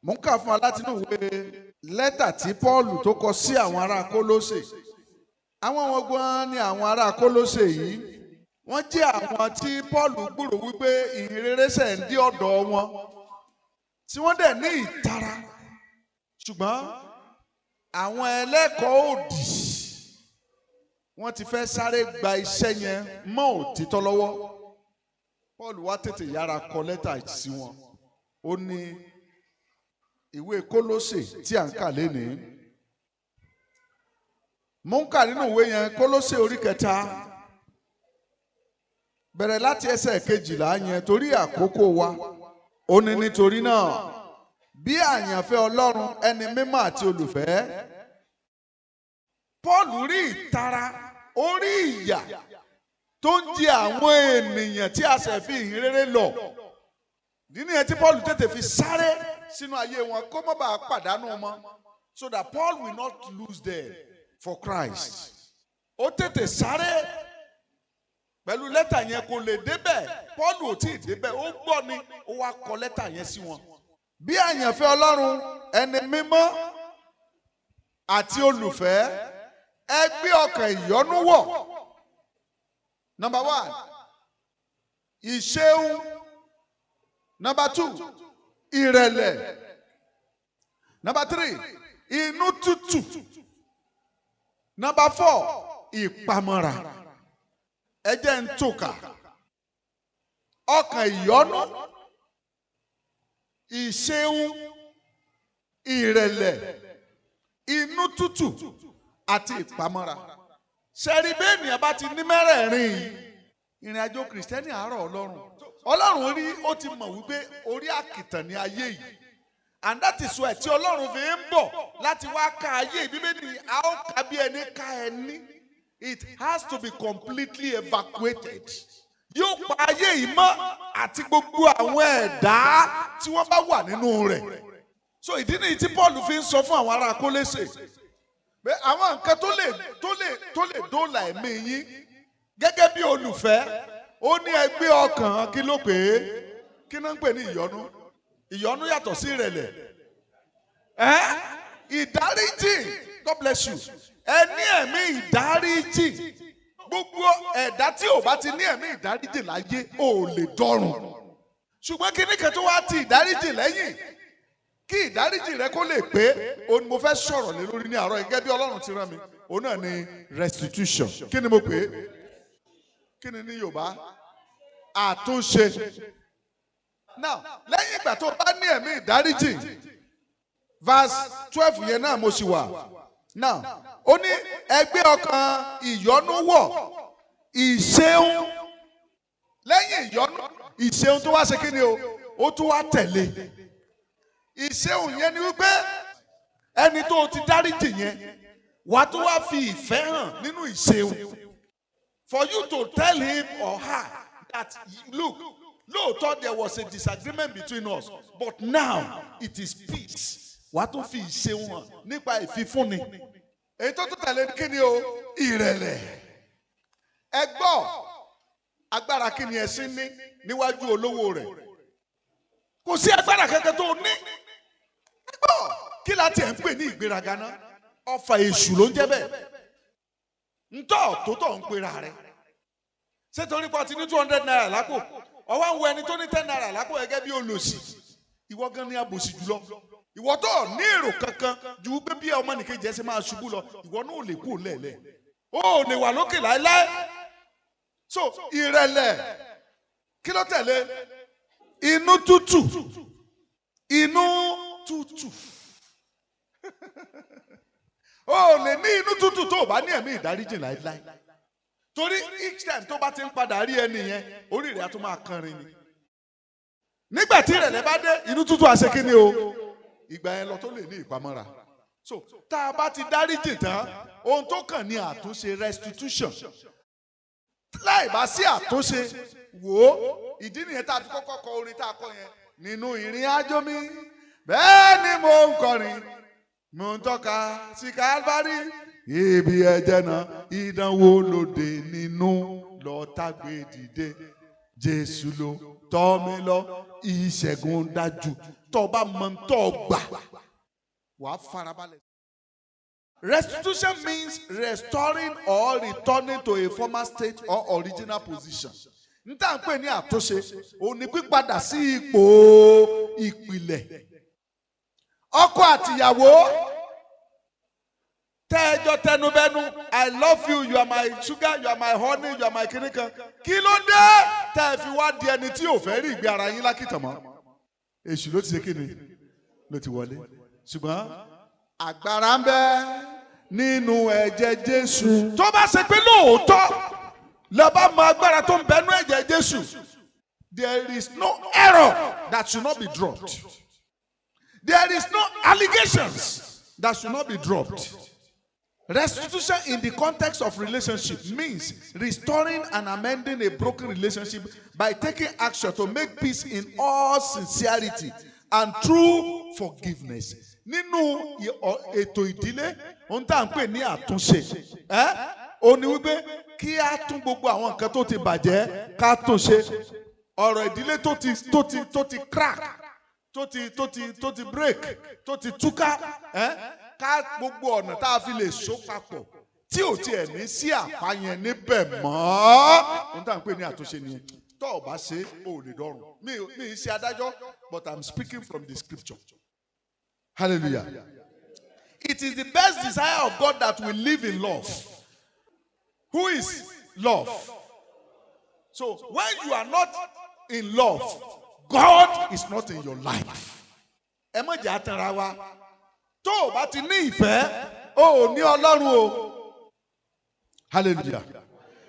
Mo ń kà fún wa láti inú ìwé lẹ́tà tí Pọ́ọ̀lù tó kọ sí àwọn ará Kólósè. Àwọn wọn gan ni àwọn ará Kólósè yìí. Wọ́n jẹ́ àwọn tí Pọ́ọ̀lù gbúrò wípé ìhìnrere ṣẹ̀ ń dé ọ̀dọ̀ wọn, tí wọ́n dẹ̀ ní ìtara. Ṣùgbọ́n àwọn ẹlẹ́kọ̀ọ́ òdì wọ́n ti fẹ́ sáré gba iṣẹ́ yẹn mọ́ òtítọ́ lọ́wọ́. Pọ́ọ̀lù wá tètè yára kọ lẹ́tà sí wọn. Ó ní ìwé Kólósè tí à ń kà lénìí. Mo ń kà nínú ìwé yẹn Kólósè orí 3 bẹ̀rẹ̀ láti ẹsẹ̀ 12 yẹn torí àkókò wa. Ó ní nítorí náà bí àyànfẹ́ Ọlọ́run ẹni mímọ́ àti olùfẹ́, Pọ́ọ̀lù rí ìtara, ó rí ìyà tó ń jẹ àwọn ènìyàn tí a ṣẹ̀ fi ìhìnrere lọ̀. Nínú yẹn tí Pọ́ọ̀lù tètè fi sáré sínú ayé wọn kó má bàa pàdánù wọn, so that Paul will not lose them for Christ. Ó tètè sáré pẹ̀lú lẹ́tà yẹn kò lè débẹ̀. Pọ́ọ̀lù ò tí ì débẹ̀, ó gbọ́ ni ó wá kọ lẹ́tà yẹn sí wọn. Bí àyànfẹ́ Ọlọ́run ẹni mímọ́ àti olùfẹ́, ẹ gbé ọkàn ìyọ́nú wọ̀. Number 1, ìṣeun. Number 2, ìrẹ̀lẹ̀. Number 3, inú tútù. Number 4, ìpamọ́ra. Ẹ jẹ́ ń tòkà. Ọkàn ìyọ́nú, ìṣeun, ìrẹ̀lẹ̀, inú tútù àti ìpamọ́ra. Ṣẹ̀rí bẹ́ẹ̀ ni a bá ti ní mẹ́rẹ̀ẹ̀rin yìí, ìrìn àjò Kìrìsìtẹ́nì àárọ̀ Ọlọ́run rí, ó ti mọ̀ wípé orí àkìtàn ní ayé yìí. And that is why tí Ọlọ́run fi ń bọ̀ láti wá ká ayé Bíbélì a ó ká bí ẹni ká ẹni. It has to be completely evacuated. Yóò pa ayé yìí mọ́ àti gbogbo àwọn ẹ̀dá tí wọ́n bá wà nínú rẹ̀. So ìdí nìyí tí Paul fi ń sọ fún àwọn ará Kólósè pé àwọn nǹkan tó lè dóòlà ẹ̀mí yín gẹ́gẹ́ bí olùfẹ́, ó ní ẹ gbé ọkàn kí ló pè é? Kí ló ń pè ní ìyọ́nú? Ìyọ́nú yàtọ̀ sí ìrẹ̀lẹ̀. Ìdáríjì. God bless you. Ẹ ní ẹ̀mí ìdáríjì. Gbogbo ẹ̀dá tí ò bá ti ní ẹ̀mí ìdáríjì láyé ò lè dọ́run. Ṣùgbọ́n kí ní kan tó wá ti ìdáríjì lẹ́yìn, kí ìdáríjì rẹ kó lè pé, òun ni mo fẹ́ sọ̀rọ̀ lé lórí ní àárọ̀ yìí gẹ́gẹ́ bí Ọlọ́run ti rán mi. Òun náà ni restitution. Kí ni mo pè é? Kí ni ní Yorùbá? Àtúnṣe. Now, lẹ́yìn ìgbà tó bá ní ẹ̀mí ìdáríjì, verse 12 yẹn náà mo ṣì wà. Now, ó ní ẹ gbé ọkàn ìyọ́nú wọ̀, ìṣeun. Lẹ́yìn ìyọ́nú, ìṣeun tó wá ṣe kí ni o? Ó tún wá tẹ̀lé. Ìṣeun yẹn ni wípé ẹni tó ti dáríjì yẹn, wàá tún wá fi ìfẹ́ hàn nínú ìṣeun. For you to tell him or her that, look, lóòótọ́ there was a disagreement between us, but now it is peace. Wàá tún fi ìṣeun hàn nípa ìfifúnni. Èyí tó tún tẹ̀lé kí ni o? Ìrẹ̀lẹ̀. Ẹ gbọ́ agbára kí ni ẹṣin ní níwájú olówó rẹ̀? Kò sí agbára kankan tó ní. Ẹ gbọ́ kí láti ẹ̀ ń pè ní ìgbéraga náà? Ọfà èṣù ló ń jẹ́ bẹ́ẹ̀. Ntọ́ tó tọ̀ ń pera rẹ̀. Ṣé torí pa ti ní 200 naira lápò? Ọwọ́ ń wo ẹni tó ní 10 naira lápò gẹ́gẹ́ bí olòṣì. Ìwọ gan ni abòṣì jùlọ. Ìwọ tó ní èrò kankan ju pé bí ọmọ nìkejì ẹ ṣe máa ṣubú lọ, ìwọ náà ò lè kú lẹ́ẹ̀lẹ́. Ó ò lè wà lókè láéláé. So ìrẹ̀lẹ̀, kí ló tẹ̀lé? Inú tútù. Inú tútù. Ó lè ní inú tútù tó bá ní ẹ̀mí ìdáríjì láéláé. Torí each time tó bá ti ń padà rí ẹni yẹn, orí rẹ̀ á tún máa kanrin ni. Nígbà tí ìrẹ̀lẹ̀ bá dé, inú tútù á ṣe kí ni o? Ìgbà yẹn lọ tó lè ní ìpamọ́ra. So tá a bá ti dáríjì tán, ohun tó kàn ní àtúnṣe, restitution. Láì bá sí àtúnṣe, wò ó, ìdí nìyẹn tá a fi kọ́kọ́ kọ orin tá a kọ yẹn. Nínú ìrìn àjò mi, bẹ́ẹ̀ ni mo ń kọrin, mo ń tọ́ka sí Kálvárì. Ibi ẹ̀jẹ̀ náà ìdánwò lòdì nínú lọ́tàgbé dìde. Jésù ló tọ́ mi lọ, ìṣẹ́gun dájú tó bá mọ̀ tó gbà wàá farabalẹ̀. Restitution means restoring or returning to a former state or original position. Níta ń pè ní àtúnṣe òun ni pípadà sí ipò ìpìlẹ̀. Ọkọ àtìyàwó tẹ́jọ́ tẹnubẹ́nu, I love you, you are my sugar, you are my honey, you are my kìnìkan. Kí ló dé tẹ́ ẹ fi wá di ẹni tí ò fẹ́ rí ìgbé ara yín lákìtàn mọ́? Èṣù ló ti ṣe kíni ló ti wọlé. Ṣùgbọ́n agbára ń bẹ nínú ẹ̀jẹ̀ Jésù. Tó bá ṣe pé lóòótọ́ lọ bá mọ agbára tó ń bẹ nínú ẹ̀jẹ̀ Jésù, there is no error that should not be dropped. There is no allegations that should not be dropped. Restitution in the context of relationship means restoring and amending a broken relationship by taking action to make peace in all sincerity and true forgiveness. Nínú ètò ìdílé, ohun tá à ń pè ní àtúnṣe, ó ní wípé kí á tún gbogbo àwọn nǹkan tó ti bàjẹ́ ká tún ṣe. Ọ̀rọ̀ ìdílé tó ti crack, tó ti break, tó ti túká, ká gbogbo ọ̀nà tá a fi lè so papọ̀ tí ò tiẹ̀ ní sí àpá yẹn níbẹ̀ mọ́. Ohun tá à ń pè ní àtúnṣe nìyẹn. Tó o bá ṣe ó lè dọ̀rùn. Mi ì ṣe adájọ́, but I'm speaking from the scripture. Hallelujah. It is the best desire of God that we live in love. Who is love? So when you are not in love, God is not in your life. Ẹ má jẹ́ àtàrà wa. Tó o bá ti ní ìfẹ́, o ò ní Ọlọ́run o. Hallelujah.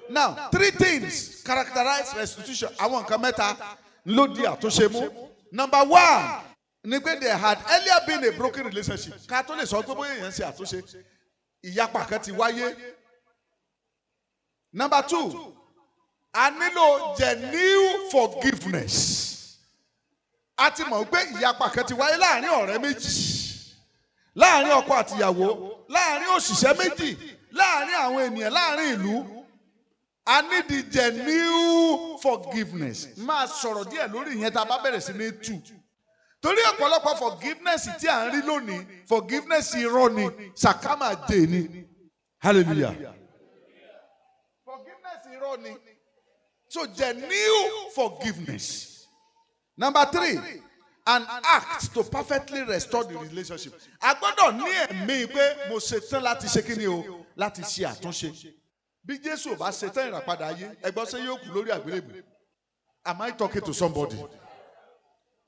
Now, 3 things characterize restitution. Àwọn nǹkan mẹ́ta ló di àtúnṣe mú. Number 1, ni pé there had earlier been a broken relationship. Ká tó lè sọ pé bóyá èèyàn ṣe àtúnṣe, ìyapa kan ti wáyé. Number 2, a nílò genuine forgiveness. A ti mọ̀ pé ìyapa kan ti wáyé láàrin ọ̀rẹ́ méjì, láàrin ọkọ àtìyàwó, láàrin òṣìṣẹ́ méjì, láàrin àwọn ènìyàn, láàrin ìlú. I need the genuine forgiveness. Máa sọ̀rọ̀ díẹ̀ lórí ìyẹn tá a bá bẹ̀rẹ̀ sí ní tú. Torí ọ̀pọ̀lọpọ̀ forgiveness tí à ń rí lónìí, forgiveness irọ́ ni, sàkámà dé ni. Hallelujah. Forgiveness irọ́ ni. So genuine forgiveness. Number 3, an act to perfectly restore the relationship. A gbọ́dọ̀ ní ẹ̀mí pé mo ṣetán láti ṣe kíni o, láti ṣe àtúnṣe. Bí Jésù ò bá ṣetán ìràpadà ayé, ẹgbọ́n ṣe yóò kú lórí àgbélébùú. Am I talking to somebody?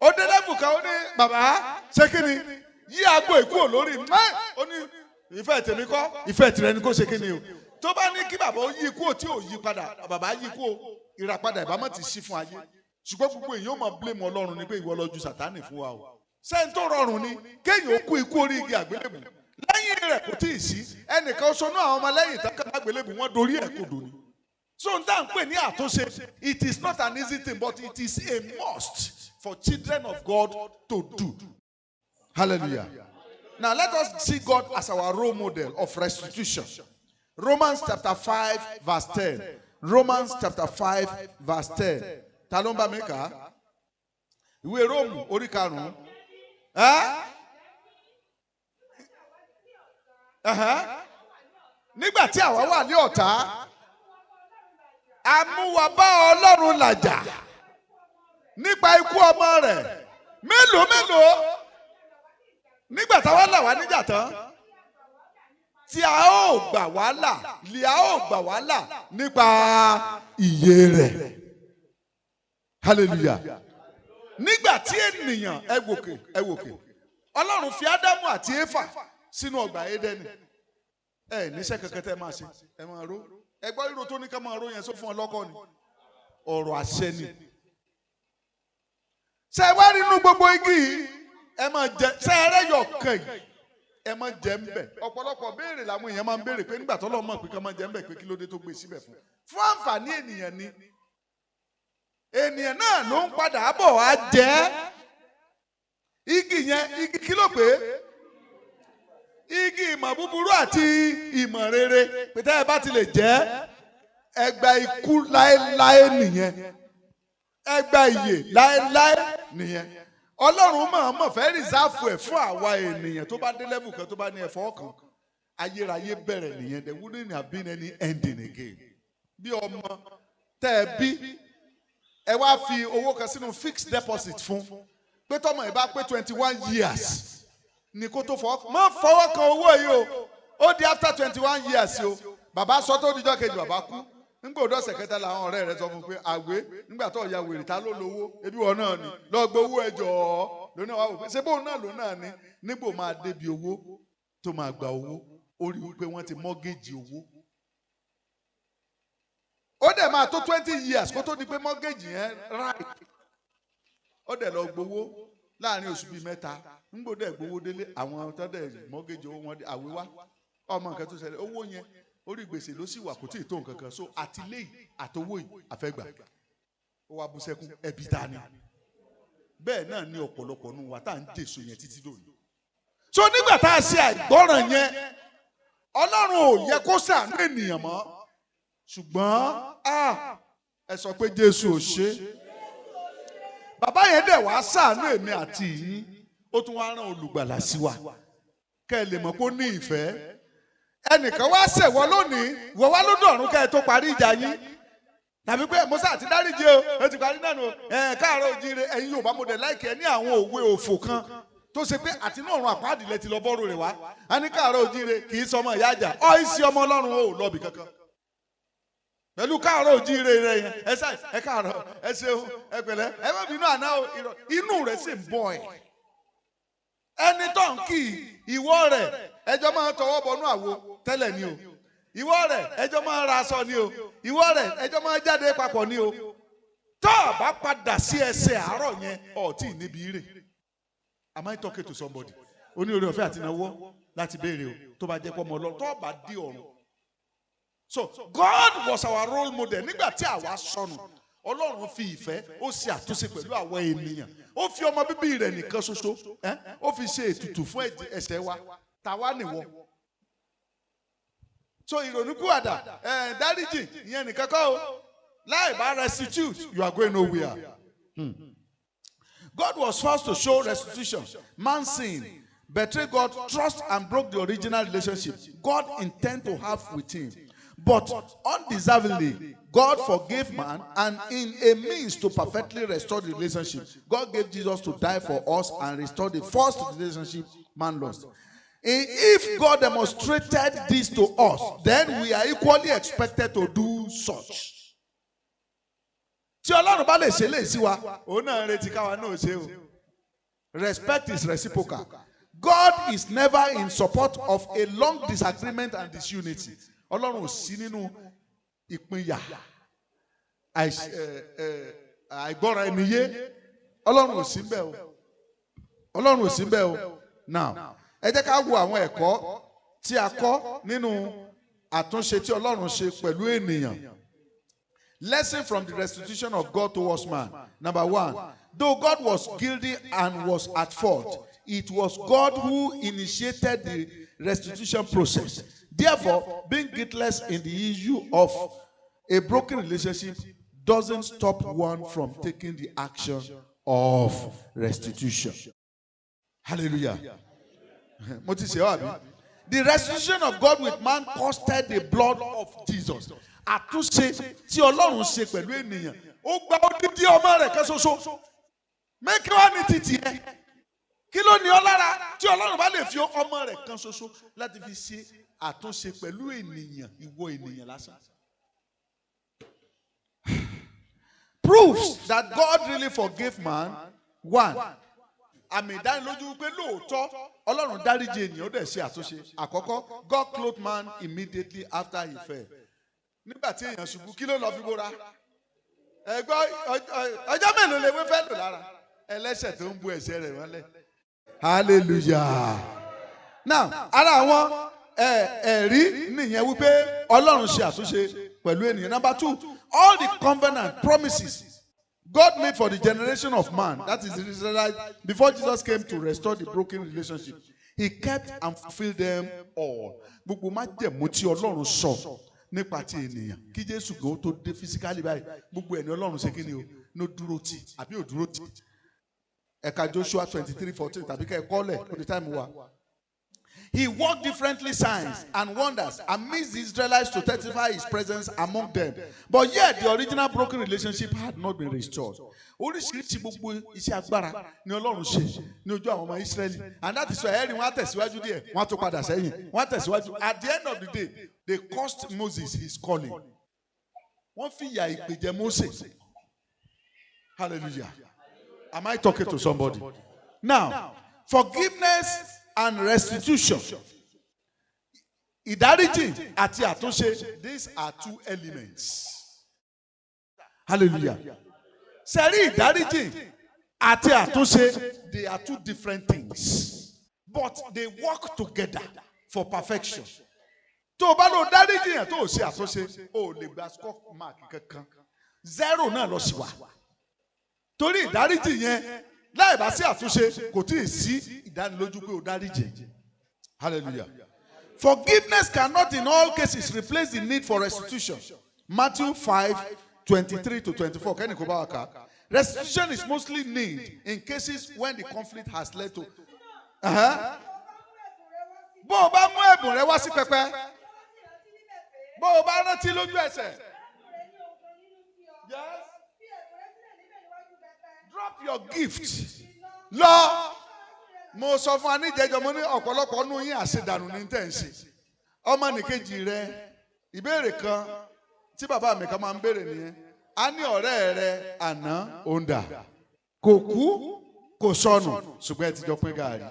Ó dé lẹ́bù kan, ó ní bàbá ṣe kíni? Yí aago ìkú olórí mẹ́. Ó ní ìfẹ́ tèmi kọ́, ìfẹ́ tìrẹ ni kò ṣe kíni o. Tó bá ní kí bàbá ó yí ikú tí ò yí padà, bàbá yí ikú o, ìràpadà ìbámọ̀ ti ṣí fún ayé. Ṣùgbọ́n gbogbo èèyàn máa blame Ọlọ́run ni pé ìwọ lọ ju Sátánì fún wa o. Ṣé n tó rọrùn ni kéèyàn ó kú ikú orí igi àgbélébùú? Lẹ́yìn rẹ̀ kò tí ì sí ẹnìkan ṣonú àwọn ọmọ lẹ́yìn ìtàkùn àgbélébùú wọn dorí ẹ̀ kodò ni. So n tá n pè ní àtúnṣe, it is not an easy thing, but it is a must for children of God to do. Hallelujah. Now let us see God as our role model of restitution. Romans chapter 5 verse 10. Romans chapter 5 verse 10. Ta ló ń bá mi kà á? Ìwé Róòmù orí 5. Nígbà tí àwa wà ní ọ̀tá, a mú wa bá Ọlọ́run làjà nípa ikú ọmọ rẹ̀. Mélòó nígbà táwa là wá níjà tán, tí a ó gbà wá là, lè a ó gbà wá là nípa ìyè rẹ̀. Hallelujah. Nígbà tí ènìyàn ẹ wòkè, Ọlọ́run fi Ádámù àti Éfà sínú ọgbà Édẹ́nì. Níṣẹ́ kankan tẹ́ máa ṣe, ẹ máa ró. Ẹ gbọ́ ríro tó ní ká máa ró yẹn sọ fún ọlọ́kọ ni. Ọ̀rọ̀ àṣẹ ni. Ṣé wá rí inú gbogbo igi yìí? Ẹ máa jẹ, ṣé ẹrẹ́yọ̀ kàn yìí? Ẹ máa jẹ ń bẹ̀. Ọ̀pọ̀lọpọ̀ béèrè làwọn èèyàn máa ń béèrè pé nígbà tọ́lọ́run mọ̀ pé ká máa jẹ ń bẹ̀ pé kí ló dé tó gbé síbẹ̀ fún. Fún àǹfààní ènìyàn ni. Ènìyàn náà ló ń padà bọ̀ wá jẹ́. Igi yẹn, igi kí ló pé? Igi ìmọ̀ búburú àti ìmọ̀ rere. Pété ẹ bá ti lè jẹ́, ẹgbà ikú láéláé nìyẹn. Ẹgbà ìyè láéláé nìyẹn. Ọlọ́run mọ̀ fẹ́ rìsáàfù ẹ̀ fún àwa ènìyàn tó bá dé level kan tó bá ní ẹ̀fọ́ kan ayérayé bẹ̀rẹ̀ nìyẹn there wouldn't have been any ending again. Bí ọmọ tẹ́ ẹ bí ẹ wá fi owó kan sínú fixed deposit fún pé tọmọ ẹ bá pé 21 years ní kó tó fọwọ́ kan owó yìí o ó di after 21 years o bàbá sọ tó dijọ́ kejì bàbá kú nígbà òdò ọ̀sẹ̀ kẹta làwọn ọ̀rẹ́ rẹ̀ sọ fún pé àwé nígbà tó ya wèrè ta ló lówó ebi wọn náà ni lọ gbé owó ẹjọ́ lónìí wà wò pé ṣé bóun náà lòun náà ni nígbò máa débi owó tó máa gba owó ó rí wípé wọ́n ti mọ́gẹ́jì owó ó dẹ̀ máa tó 20 years kó tó di pé mọ́gẹ́jì yẹn ráì ó dẹ̀ lọ gbowó láàrin oṣù bíi mẹ́ta nígbò dẹ̀ gbowó délé àwọn tó dẹ̀ mọ́gẹ́jì owó wọn àwé wá ọmọ nǹkan tó ṣẹlẹ̀ owó yẹn orí gbèsè ló sì wà kò tí ì tó nǹkan kan so àtìlẹ́yìn àtowó yìí àfẹ́gbà ó wá bú sẹ́kún ẹbí ta ni bẹ́ẹ̀ náà ní ọ̀pọ̀lọpọ̀ nù wá tá à ń jèso yẹn títí lónìí. so nígbà tá a ṣe àìgbọ́ràn yẹn Ọlọ́run ò yẹ kó ṣàánú ènìyàn mọ́ ṣùgbọ́n ẹ sọ pé Jésù ò ṣe bàbá yẹn dẹ̀ wá ṣàánú èmi àti yín ó tún wá rán olùgbàlà sí wa kẹ́ ẹ lè mọ̀ pé ó ní ìfẹ́ ẹnìkan wá ṣẹ̀wọ́ lónìí wọ́n wá lódò ọ̀run kẹ́ ẹ tó parí ìjà yín tàbí pé Mósè àti dáríjì o ẹ ti parí náà nù káàárọ̀ oòjíire ẹ̀yin Yorùbá mo dẹ̀ láìkẹ́ ẹ ní àwọn òwe òfò kan tó ṣe pé àtinú ọ̀run àpáàdì lẹ ti lọ bọ́rọ̀ rẹ̀ wá a ní káàárọ̀ oòjíire kì í sọmọ ìyá àjà ọ̀ ìsì ọmọ Ọlọ́run ò lọ́ọ̀bì kankan pẹ̀lú káàárọ̀ oòjíire rẹ̀ yẹn ẹ káàárọ̀ ẹ ṣeun ẹ pẹ̀lẹ́ ẹ má bínú àná inú rẹ̀ sì ń bọ̀ ẹ̀ ẹni tó ń kì í ìwọ rẹ̀ ẹjọ́ máa tọwọ́ bọnú àwo tẹ́lẹ̀ ni o ìwọ rẹ̀ ẹjọ́ máa ra aṣọ ni o ìwọ rẹ̀ ẹjọ́ máa jáde papọ̀ ni o tó o bá padà sí ẹsẹ̀ àárọ̀ yẹn ọ̀tí níbi rè am I talking to somebody oní orí ọ̀fẹ́ àti ìnáwó láti béèrè o tó bá jẹ́ pọ́ ọmọ Ọlọ́run tó o bá dé ọ̀run so God was our role model nígbà tí àwa sọnù Ọlọ́run fi ìfẹ́ ó ṣe àtúnṣe pẹ̀lú àwọn ènìyàn ó fi ọmọ bíbí rẹ̀ nìkan ṣoṣo ó fi ṣe ètùtù fún ẹ̀ṣẹ̀ wa tàwa nìwọ so ìrònúpìwàdà dáríjì ìyẹn nìkan kọ́ o láì bá restitute you are going nowhere. God was forced to show restitution. Man sinned, betrayed God, trust and broke the original relationship God intended to have with him. But undeservedly, God forgave man, and in a means to perfectly restore the relationship, God gave Jesus to die for us and restore the first relationship man lost. If God demonstrated this to us, then we are equally expected to do such. Tí Ọlọ́run bá lè ṣe lè sí wa, òun náà retí káwa náà ṣe o. Respect is reciprocal. God is never in support of a long disagreement and disunity. Ọlọ́run ò sí nínú ìpínyà àìgbọ́ra ẹni yé. Ọlọ́run ò sí bẹ́ẹ̀ o. Ọlọ́run ò sí bẹ́ẹ̀ o. Now, ẹ jẹ́ ká wo àwọn ẹ̀kọ́ tí a kọ́ nínú àtúnṣe tí Ọlọ́run ṣe pẹ̀lú ènìyàn. Lesson from the restitution of God towards man. Number one, though God was guilty and was at fault, it was God who initiated the restitution process. Therefore, being guiltless in the issue of a broken relationship doesn't stop one from taking the action of restitution. Hallelujah. The restitution of God with man costed the blood of Jesus. Àtúnṣe tí Ọlọ́run ṣe pẹ̀lú ènìyàn ó gba odidi ọmọ rẹ̀ kan ṣoṣo mẹ́kí wá ní títì ẹ̀ kí ló ní ọ lára tí Ọlọ́run bá lè fi ọmọ rẹ̀ kan ṣoṣo láti fi ṣe àtúnṣe pẹ̀lú ènìyàn ìwọ ènìyàn lásán. Proves that God really forgave man. One, àmì ìdánilójú pé lóòótọ́ Ọlọ́run dáríjì ènìyàn ó dẹ̀ ṣe àtúnṣe. Àkọ́kọ́, God clothed man immediately after he fell. Nígbà tí èèyàn ṣubú kí ló lọ fi bora? Ẹ̀gbọ́n ọjọ́ mélòó lè wé fẹ́ lò lára? Ẹlẹ́ṣẹ̀ tó ń bu ẹ̀ṣẹ̀ rẹ̀ wọlé. Hallelujah. Now, ara àwọn ẹ̀rí nìyẹn wípé Ọlọ́run ṣe àtúnṣe pẹ̀lú ènìyàn. Number two, all the covenant promises God made for the generation of man, that is the Israelites, before Jesus came to restore the broken relationship, he kept and fulfilled them all. Gbogbo májẹ̀mú tí Ọlọ́run sọ nípa ti ènìyàn kí Jésù gan tó dé physically báyìí gbogbo ẹni Ọlọ́run ṣe kí ni o ló dúró tì àbí ò dúró tì. Ẹ̀ka Joshua 23:14 tàbí kẹ́ ẹ kọ́lẹ̀ for the time wa. He worked differently signs and wonders amidst the Israelites to testify his presence among them. But yet the original broken relationship had not been restored. Oríṣiríṣi gbogbo iṣẹ́ agbára ni Ọlọ́run ṣe ní ojú àwọn ọmọ Ísírẹ́lì. And that is why ẹ̀rí wọn á tẹ̀síwájú díẹ̀, wọ́n á tó padà sẹ́yìn, wọ́n á tẹ̀síwájú. At the end of the day, they cost Moses his calling. Wọ́n fìyà ìpè jẹ Mósè. Hallelujah. Am I talking to somebody? Now, forgiveness and restitution. Ìdáríjì àti àtúnṣe. These are two elements. Hallelujah. Sẹ́rí ìdáríjì àti àtúnṣe, they are two different things. But they work together for perfection. Tó o bá lọ dáríjì yẹn tó o ṣe àtúnṣe, o lè gba score mark kankan. 0 náà lọ sí wa. Torí ìdáríjì yẹn láì bá sí àtúnṣe kò tí ì sí ìdánilójú pé o dáríjì. Hallelujah. Forgiveness cannot in all cases replace the need for restitution. Matthew 5:23-24. Kẹ́ni kò bá wa kà. Restitution is mostly need in cases when the conflict has led to. Bó o bá mú ẹ̀bùn rẹ wá sí pẹpẹ, bó o bá rántí lójú ẹsẹ̀. Yes. Drop your gift. Lọ. Mo sọ fún aníjẹjọ mo ní ọ̀pọ̀lọpọ̀ nínú yín àṣedànù ní tẹ̀sí. Ọmọ nìkejì rẹ, ìbéèrè kan tí bàbá mi kan máa ń béèrè nìyẹn. A ní ọ̀rẹ́ rẹ àná òǹdà. Kò kú, kò sọnù, ṣùgbọ́n ẹ ti jọ pín gààrí.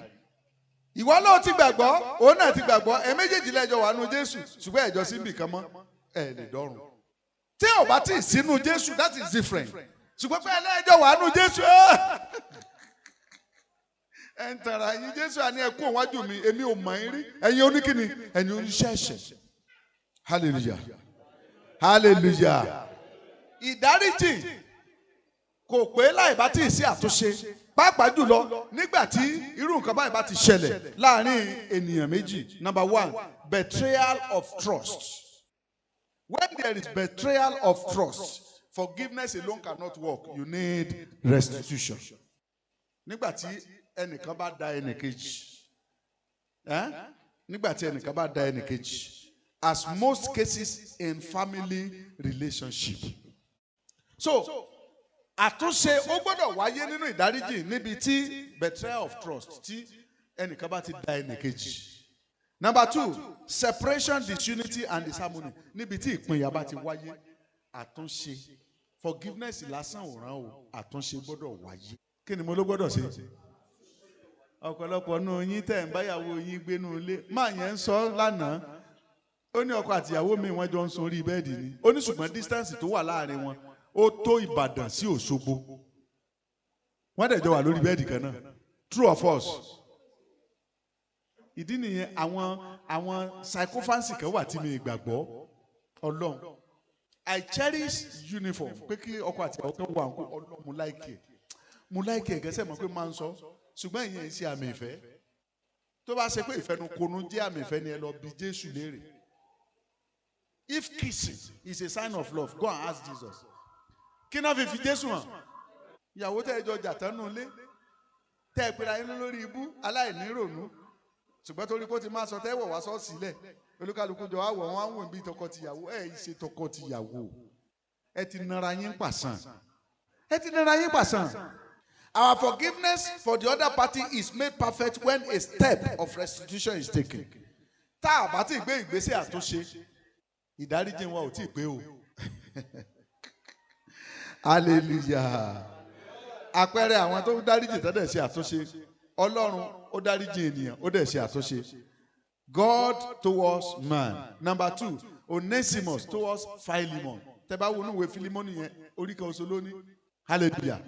Ìwọ náà ti gbàgbọ́, òun náà ti gbàgbọ́, ẹ méjèèjì lẹ́jọ́ wà nù Jésù, ṣùgbọ́n ẹ̀jọ́ sí ibì kan mọ́, ẹ lè dọ́run. Tí ò bá tí ì sínú Jésù, that is different. Ṣùgbọ́n pé ẹlẹ́jọ́ wà nù Jésù. Ẹ ń tara yín Jésù àní ẹkú òwájú mi, èmi ò mọ̀ ẹ́ rí. Ẹ̀yin oníkìní, ẹ̀yin oníṣẹ́ṣẹ̀. Hallelujah. Hallelujah. Ìdáríjì kò pé láì bá tí ì sí àtúnṣe. Pàápàá jùlọ nígbà tí irú nǹkan báyìí bá ti ṣẹlẹ̀ láàrin ènìyàn méjì. Number 1, betrayal of trust. When there is betrayal of trust, forgiveness alone cannot work. You need restitution. Nígbà tí ẹnìkan bá da ẹnìkejì. Nígbà tí ẹnìkan bá da ẹnìkejì. As most cases in family relationship. So, àtúnṣe ó gbọ́dọ̀ wáyé nínú ìdáríjì níbi tí betrayal of trust tí ẹnìkan bá ti da ẹnìkejì. Number 2, separation, disunity and disharmony. Níbi tí ìpínyà bá ti wáyé, àtúnṣe. Forgiveness lásán ò rán o, àtúnṣe gbọ́dọ̀ wáyé. Kí ni mo ló gbọ́dọ̀ ṣe? Ọ̀pọ̀lọpọ̀ nínú yín tẹ̀ ń báyàwó yín gbénú ilé. Máa yẹn ń sọ lánàá. Ó ní ọkọ àtìyàwó mi wọ́n jọ ń sun orí bẹ́ẹ̀dì ni. Ó ní ṣùgbọ́n distance tó wà láàrin wọn ó tó Ìbàdàn sí Òṣogbo. Wọ́n dẹ̀ jọ wà lórí bẹ́ẹ̀dì kan náà. True or false? Ìdí nìyẹn àwọn psychophancy kan wà tí mi gbàgbọ́. Ọlọ́run. I cherish uniform. Pé kí ọkọ àtìyàwó kan wà nǹkan Ọlọ́run mo like ẹ̀. Mo like ẹ̀ gẹ́sẹ̀ mọ̀ pé máa ń sọ. Ṣùgbọ́n ìyẹn ṣe àmì ìfẹ́. Tó bá ṣe pé ìfẹnukonu jẹ́ àmì ìfẹ́ ni ẹ lọ bi Jésù léèrè. If kissing is a sign of love, go and ask Jesus. Kí náà fi Jésù hàn? Ìyàwó tẹ́ ẹ jọ jà tán nù lé. Tẹ́ ẹ pera yín lórí ibú aláìní rònú. Ṣùgbọ́n torí kó ti máa sọ tẹ́ wọ̀ wá sọ́ sílẹ̀. Olúkálùkù jọ wá wọ̀ wọ́n á wò bí tọkọ-tìyàwó. Ẹ ṣe tọkọ-tìyàwó. Ẹ ti nara yín pàṣán. Ẹ ti nara yín pàṣán. Our forgiveness for the other party is made perfect when a step of restitution is taken. Tá a bá ti gbé ìgbésẹ̀ àtúnṣe, ìdáríjì wa ò tí ì pé o. Hallelujah. Àpẹẹrẹ àwọn tó dáríjì tó dẹ̀ ṣe àtúnṣe. Ọlọ́run ó dáríjì ènìyàn ó dẹ̀ ṣe àtúnṣe. God towards man. Number 2, Onesimus towards Philemon. Tẹ́ bá wo inú ìwé Philemon yẹn, orí kan oṣù lónìí. Hallelujah.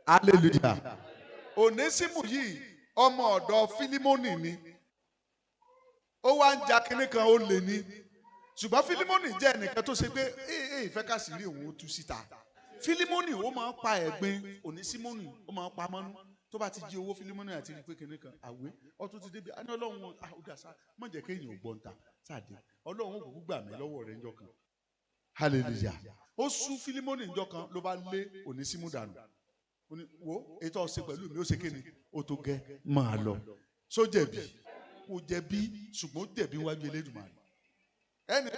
Hallelujah. Onesimus yìí ọmọ ọ̀dọ̀ Philemon ni. Ó wá ń ja kinní kan ó lè ní. Ṣùgbọ́n Philemon jẹ́ ẹnìkan tó ṣe pé ìfẹ́ ká sì rí òun ó tú síta. Philemon ó máa ń pa ẹ̀gbin, Onesimus ó máa ń pa mọ́nú. Tó bá ti jí owó Philemon àti rí pé kinní kan àwé ọtún ti débi àní Ọlọ́run ó dà sá mọ̀ jẹ́ kéèyàn ò gbọ́n ta sáàdé Ọlọ́run ó kúkú gbà mí lọ́wọ́ rẹ̀ ńjọ́ kan. Hallelujah. Ó sú Philemon ńjọ́ kan ló bá lé Onesimus dànù. wo ètò ọ̀sẹ̀ pẹ̀lú mi ó ṣe kéde ó tó gẹ́ máa lọ só jẹ̀bi kò jẹ̀bi ṣùgbọ́n ó jẹ̀bi wájú Elédùmarè ẹni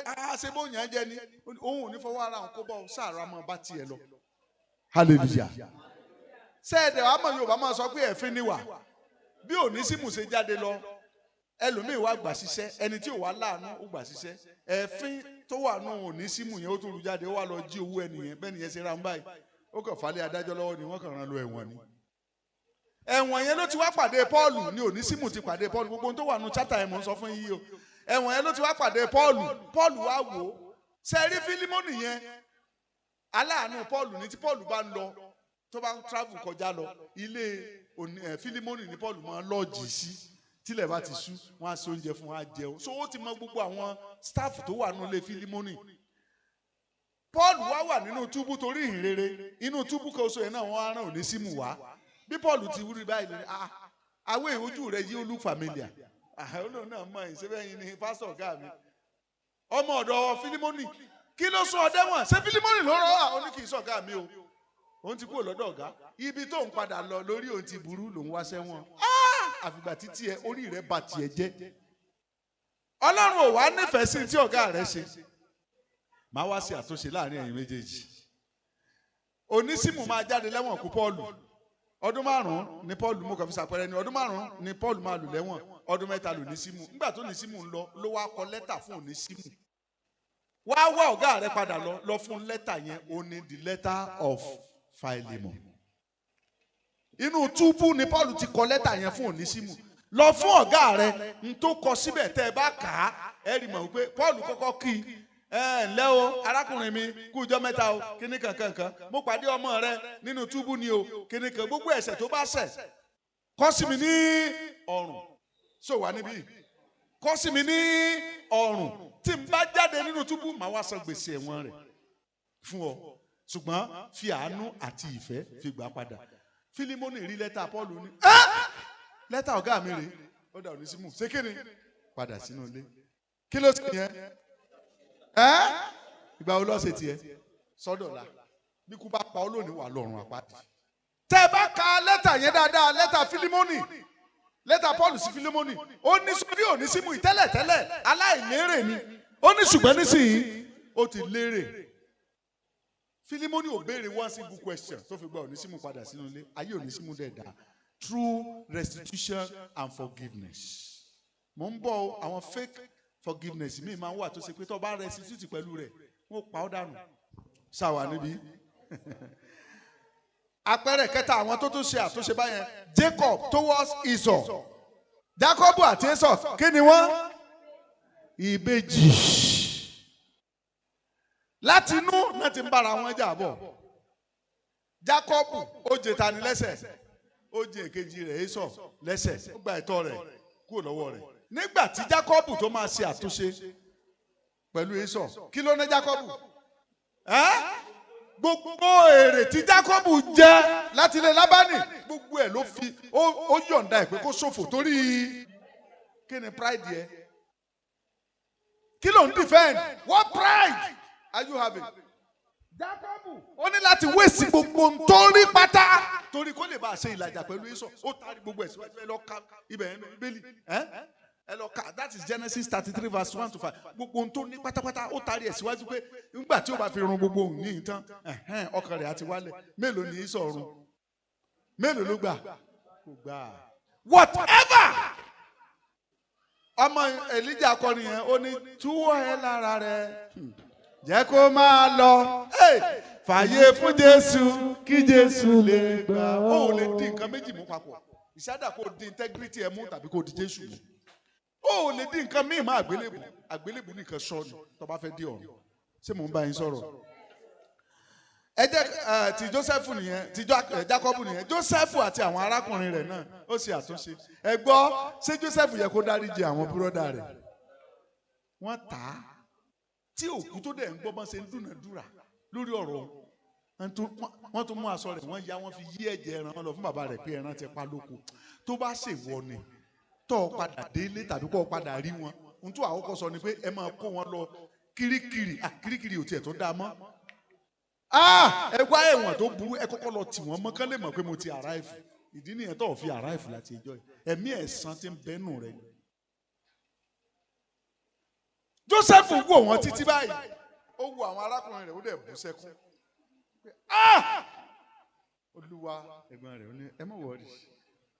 ṣe bó yàn jẹ ni òun ò ní fọwọ́ ara òun kó bọ́ sáàrà máa bá tiẹ̀ lọ hallelujah sẹ́ẹ̀dẹ̀ wàá mọ̀ Yorùbá máa sọ pé ẹ̀fín níwà bí Onísímù ṣe jáde lọ ẹlòmíì wá gbà síṣẹ́ ẹni tí ò wá láàánú ó gbà síṣẹ́ ẹ̀fín tó wà nù Onísímù yẹn ó tún rú jáde ó wá lọ jí owó ẹnìyẹn bẹ́ẹ̀ nìyẹn ṣe ra ń báyìí ó kàn falẹ̀ adájọ́ lọ́wọ́ ni wọ́n kàn rán lọ ẹ̀wọ̀n ni ẹ̀wọ̀n yẹn ló ti wá pàdé Pọ́ọ̀lù ní Onísímù ti pàdé Pọ́ọ̀lù gbogbo ohun tó wà nù chátà ẹ̀ mọ̀ ń sọ fún yíyí o ẹ̀wọ̀n yẹn ló ti wá pàdé Pọ́ọ̀lù wá wò ó sẹ́ẹ̀rí Fílímọ́nì yẹn aláàánú Pọ́ọ̀lù ní tí Pọ́ọ̀lù bá ń lọ tó bá ń travel kọjá lọ ilé Fílímọ́nì ní Pọ́ọ̀lù máa ń lọ́ọ̀jì sí tílẹ̀ bá ti ṣú wọ́n á ṣe oúnjẹ fún wọn á jẹun so ó ti mọ gbogbo àwọn staff tó wà nílé Fílímọ́nì Pọ́ọ̀lù wá wà nínú túbú torí ìhìnrere inú túbú kan oṣù yẹn náà wọ́n á rán Onísímù wá bí Pọ́ọ̀lù ti wúri báyìí lónìí àwọn ìwojú rẹ̀ yí olú familiar olóòórùn náà mọ̀ ẹ̀ ṣẹ́fẹ́ yín ni pásítọ̀ ọ̀gá mi ọmọ ọ̀dọ̀ Fílímọ́nì kí ló sọ ọdẹ wọn ṣé Fílímọ́nì ló rọ ó ní kì í sọ̀gá mi o òun ti kúrò lọ́dọ̀ ọ̀gá ibi tó ń padà lọ lórí òun ti burú lòun wá sẹ́wọ̀n àfìgbà títí ẹ orí rẹ bà tiẹ̀ jẹ́ Ọlọ́run ò wá nífẹ̀ẹ́ sí tí ọ̀gá rẹ ṣe máa wá sí àtúnṣe láàrin ẹ̀yin méjèèjì Onísímù máa jáde lẹ́wọ̀n kú Pọ́ọ̀lù ọdún 5 ni Pọ́ọ̀lù mú kàn fi ṣàpẹẹrẹ ni ọdún 5 ni Pọ́ọ̀lù máa lò lẹ́wọ̀n ọdún 3 lò Onísímù nígbà tó Onísímù ń lọ ló wá kọ lẹ́tà fún Onísímù wá ọ̀gá rẹ padà lọ fún lẹ́tà yẹn ó ní the letter of Philemon inú túbú ni Pọ́ọ̀lù ti kọ lẹ́tà yẹn fún Onísímù lọ fún ọ̀gá rẹ n tó kọ síbẹ̀ tẹ́ ẹ bá kà á ẹ rí mọ̀ wípé Pọ́ọ̀lù kọ́kọ́ kí ǹlẹ́ o arákùnrin mi kú ọjọ́ mẹ́ta o kíní kankan mo pàdé ọmọ rẹ nínú túbú ni o kíní kan gbogbo ẹ̀ṣẹ̀ tó bá ṣẹ̀ kọ sí mi ní ọrùn so wà níbí kọ sí mi ní ọrùn tí n bá jáde nínú túbú màá wá san gbèsè ẹ̀wọ̀n rẹ̀ fún ọ ṣùgbọ́n fi àánú àti ìfẹ́ fi gbà padà Fílímọ́nì rí lẹ́tà Pọ́ọ̀lù ní lẹ́tà ọ̀gá mi rè ó dà Onísímù ṣé kí ni padà sínú ilé kí ló sì yẹn ìgbà wo lọ́ọ́ ṣe tiẹ̀ sọ́dọ̀ la bí kú bá pa ọ́ lónìí wà lọ́rùn àpáàdì. tẹ́ ẹ bá ka lẹ́tà yẹn dáadáa lẹ́tà Fílímọ́nì lẹ́tà Pọ́ọ̀lù sí Fílímọ́nì ó ní sórí Onísímù tẹ́lẹ̀tẹ́lẹ̀ aláìlérè ni ó ní ṣùgbọ́n nísìnyí ó ti lérè. Fílímọ́nì ò béèrè one single question tó fi gba Onísímù padà sínú ilé ayé Onísímù dẹ̀ dá through restitution and forgiveness. mo ń bọ̀ àwọn fake forgiveness mi máa ń wà tó ṣe pé tó bá restitute pẹ̀lú rẹ̀ wọ́n pa ọ́ dànù ṣàwà níbí. àpẹẹrẹ kẹta àwọn tó tún ṣe àtúnṣe báyẹn Jacob towards Esau Jacob àti Esau kí ni wọ́n ìbejì láti inú náà ti ń bára wọn jà bọ̀ Jacob ó jẹ tani lẹ́sẹ̀ ó jẹ èkejì rẹ̀ Esau lẹ́sẹ̀ ó gba ẹ̀tọ́ rẹ̀ kúrò lọ́wọ́ rẹ̀ nígbà tí Jacob tó máa ṣe àtúnṣe pẹ̀lú Esau kí ló ní Jacob gbogbo èrè tí Jacob jẹ láti ilé Lábánì gbogbo ẹ̀ ló fi ó yọ̀ǹda ẹ̀ pé kó ṣòfò torí kí ni pride yẹ kí ló ń defend what pride are you having? Jacob ó ní láti wéèsì gbogbo nítorí pátá torí kó lè bá a ṣe ìlàjà pẹ̀lú Esau ó taari gbogbo ẹ̀ síwájú ẹ lọ ka ibẹ̀ yẹn Bíbélì ẹ lọ ka that is Genesis 33 verse 1 to 5 gbogbo ohun tó ní pátápátá ó taari ẹ̀ síwájú pé nígbà tí ó bá fi run gbogbo òun ní ìtàn ọkàn rẹ̀ àti wálẹ̀ mélòó ní Esau run mélòó ló gbà kò gbà whatever ọmọ Elijah akọrin yẹn ó ní túwọ́ ẹ lára rẹ̀ jẹ́ kó máa lọ fàyè fún Jésù kí Jésù lè gbà ó lè dín nǹkan méjì mú papọ̀ ìṣádà kó dín integrity ẹ mú tàbí kó dín Jésù mú ó lè dín nǹkan míì má àgbélébù nìkan sọnù tó bá fẹ́ dé ọ̀run ṣé mò ń bá yín sọ̀rọ̀ ẹ jẹ́ ti Joseph nìyẹn ti Jacob nìyẹn Joseph àti àwọn arákùnrin rẹ̀ náà ó ṣe àtúnṣe ẹ gbọ́ ṣé Joseph yẹ kó dáríjì àwọn búrọ́dà rẹ̀ wọ́n tà á tí òkú tó dẹ̀ ń gbọ́ bọ́n ṣe ń dúnàdúrà lórí ọ̀rọ̀ wọ́n tún mú aṣọ rẹ̀ wọ́n ya wọ́n fi yí ẹ̀jẹ̀ ẹran lọ fún bàbá rẹ̀ pé ẹran ti pa lóko tó bá ṣèwọ ni tó o padà délé tàbí kó o padà rí wọn ohun tó àkọ́kọ́ sọ ni pé ẹ máa kó wọn lọ kirikiri ò tiẹ̀ tó dáa mọ́ ẹ wá ẹ̀wọ̀n tó burú ẹ kọ́kọ́ lọ tì wọ́n mọ́ kán lè mọ̀ pé mo ti arrive. Ìdí nìyẹn tó fi arrive láti ẹjọ́ yìí. Ẹ̀mí ẹ̀san ti ń bẹ́nu rẹ̀. Joseph wò wọ́n títí báyìí. Ó wo àwọn arákùnrin rẹ̀ ó dẹ̀ bú sẹ́kún. Olúwa ẹ̀gbọ́n rẹ̀ ó ní ẹ má wọrí.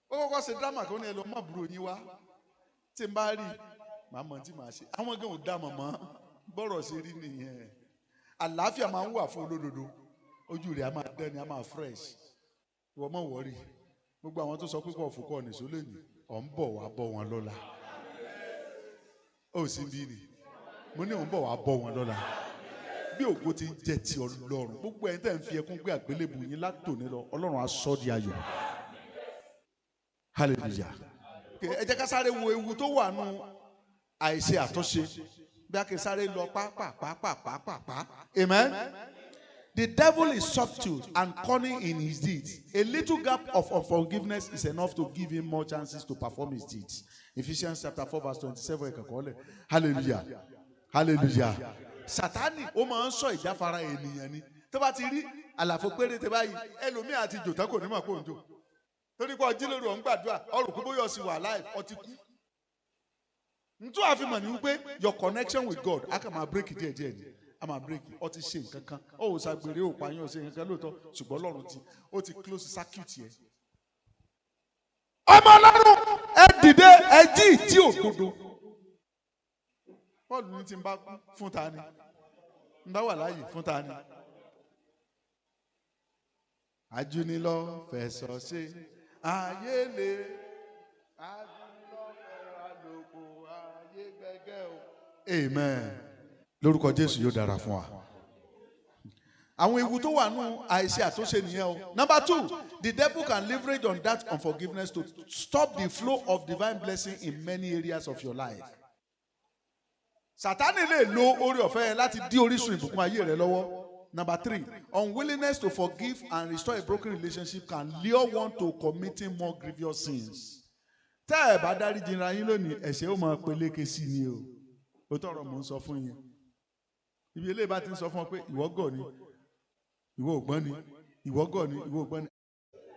Ó kọ́kọ́ ṣe drama kan ní ẹ lọ mọ́ àbúrò yín wá. Tí n bá rí màá mọ̀ tí màá ṣe. Àwọn gan ò dá mọ̀mọ́ bọ́rọ̀ ṣe rí nìyẹn. Àlàáfíà máa ń wà fún olódodo. Ojú rẹ̀ á máa dẹ́ni á máa fresh. Ìwọ má wọrí. Gbogbo àwọn tó sọ pé kò fòkọ́ nìṣó lè ní ọ̀ ń bọ̀ wá bọ̀ wọn lọ́la. Ó sì bí ni. Mo ní òun bọ̀ wá bọ̀ wọn lọ́la. Bí ògo ti ń jẹ́ ti Ọlọ́run. Gbogbo ẹ̀yin tẹ́ ń fi ẹkún gbé àgbélébù yín látòní lọ. Ọlọ́run á sọ di ayọ̀. Hallelujah. Ẹ jẹ́ ká sáré wo ewu tó wà nù àìṣe àtúnṣe. Bí a kì í sáré lọ pàápàá. Amen. The devil is subtle and cunning in his deeds. A little gap of unforgiveness is enough to give him more chances to perform his deeds. Ephesians chapter 4 verse 27. Hallelujah. Hallelujah. Sátánì ó máa ń sọ ìjáfara ènìyàn ni. Tó bá ti rí àlàfo péréte báyìí, ẹlòmíì àti jòtá kò ní mọ̀ pé òun jò. Torí pé ọjí lóru ọ̀n gbàdúrà, ọrùn kó bóyá ọ̀sìn wà láì, ọtí kú. Ntú àfihàn ni wípé your connection with God, a kà máa break díẹ̀díẹ̀ ni. A máa break ọtí ṣe nǹkan kan. Ó ò ṣàgbèrè ó pààyàn ó ṣe nǹkan kan lóòótọ́, ṣùgbọ́n Ọlọ́run ó ti close circuit yẹn. Ọmọ Ọlọ́run ẹ dìde ẹ jí tí òdodo. Paul ní tí n bá fún ta ni? N bá wà láàyè fún ta ni? Ajúnilọ́ fẹ̀sọ̀ ṣe ayé lè. Ajúnilọ́ fẹ̀rẹ̀ àlòkù ayé gbẹgẹ́ o. Amen. Lórúkọ Jésù yóò dára fún wa. Àwọn ewu tó wà nù àìṣe àtúnṣe nìyẹn o. Number 2, the devil can leverage on that unforgiveness to stop the flow of divine blessing in many areas of your life. Sátánì lè lo oore ọ̀fẹ́ yẹn láti dí orísun ìbùkún ayé rẹ lọ́wọ́. Number 3, unwillingness to forgive and restore a broken relationship can lure one to committing more grievous sins. Tẹ́ ẹ bá dáríjì ra yín lónìí, ẹ̀ṣẹ̀ ó máa peléke sí ni o. Ó tọrọ mò ń sọ fún yín. Ibi eléyìí bá ti ń sọ fún ọ pé ìwọ gọ̀ ni, ìwọ ògbọ́n ni, ìwọ gọ̀ ni, ìwọ ògbọ́n ni.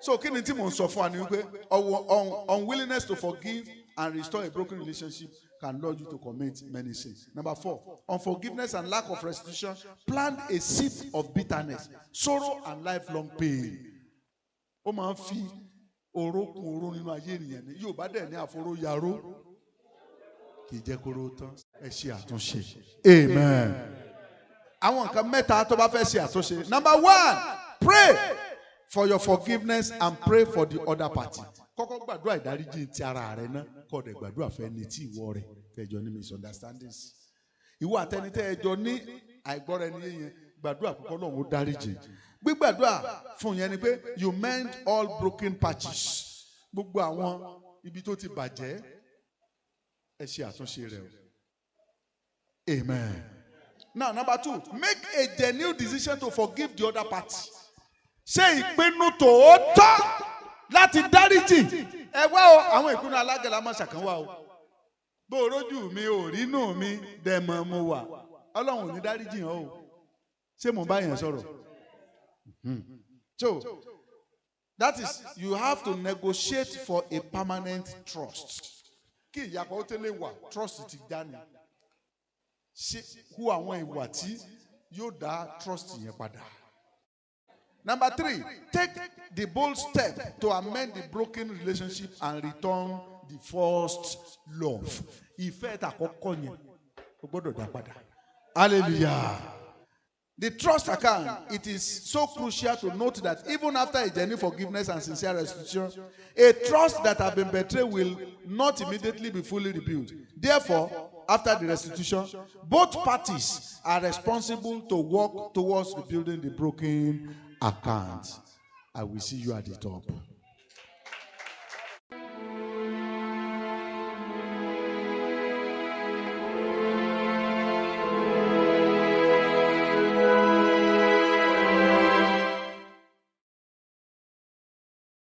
So kí ni tí mò ń sọ fún wa ni wípé unwillingness to forgive and restore a broken relationship can lure you to commit many sins. Number 4, unforgiveness and lack of restitution plant a seed of bitterness, sorrow and lifelong pain. Ó máa ń fi orókun oró nínú ayé ènìyàn ni. Yóò bá dẹ̀ ní àforó yaró kì í jẹ́ kóró tán. Ẹ ṣe àtúnṣe. Amen. Àwọn nǹkan mẹ́ta tó bá fẹ́ ṣe àtúnṣe. Number 1, pray for your forgiveness and pray for the other party. Kọ́kọ́ gbàdúrà ìdáríjì ti ara rẹ ná, kó dẹ̀ gbàdúrà fẹ́ ní tí ìwọ rẹ̀ tẹ́jọ ní misunderstandings. Ìwọ àtẹni tẹ́jọ ní àìgbọ́ra ẹni yẹn gbàdúrà kọ́kọ́ lọ́hùn ó dáríjì. Gbígbàdúrà fún yẹn ni pé you mend all broken patches. Gbogbo àwọn ibi tó ti bàjẹ́ ẹ ṣe àtúnṣe rẹ̀ o. Amen. Now, number 2, make a genuine decision to forgive the other party. Ṣé ìpinnu tòótọ́ láti dáríjì. Ẹ wá o, àwọn ìpinnu alágẹ̀lá máa ṣàkàn wá o. Bó o rójú mi ò rínú mi dẹ̀mọ̀ mo wà. Ọlọ́run ò ní dáríjì hàn o. Ṣé mo bá yẹn sọ̀rọ̀? So, that is, you have to negotiate for a permanent trust. Kí ìyàpọ̀ ó tẹ́lẹ̀ wà, trust ti já ni. Ṣé hu àwọn ìwà tí yóò dá trust yẹn padà. Number 3, take the bold step to amend the broken relationship and return the first love. Ìfẹ́ àkọ́kọ́ yẹn o gbọ́dọ̀ dá padà. Hallelujah. The trust account, it is so crucial to note that even after a genuine forgiveness and sincere restitution, a trust that has been betrayed will not immediately be fully rebuilt. Therefore, after the restitution, both parties are responsible to work towards rebuilding the broken account. I will see you at the top.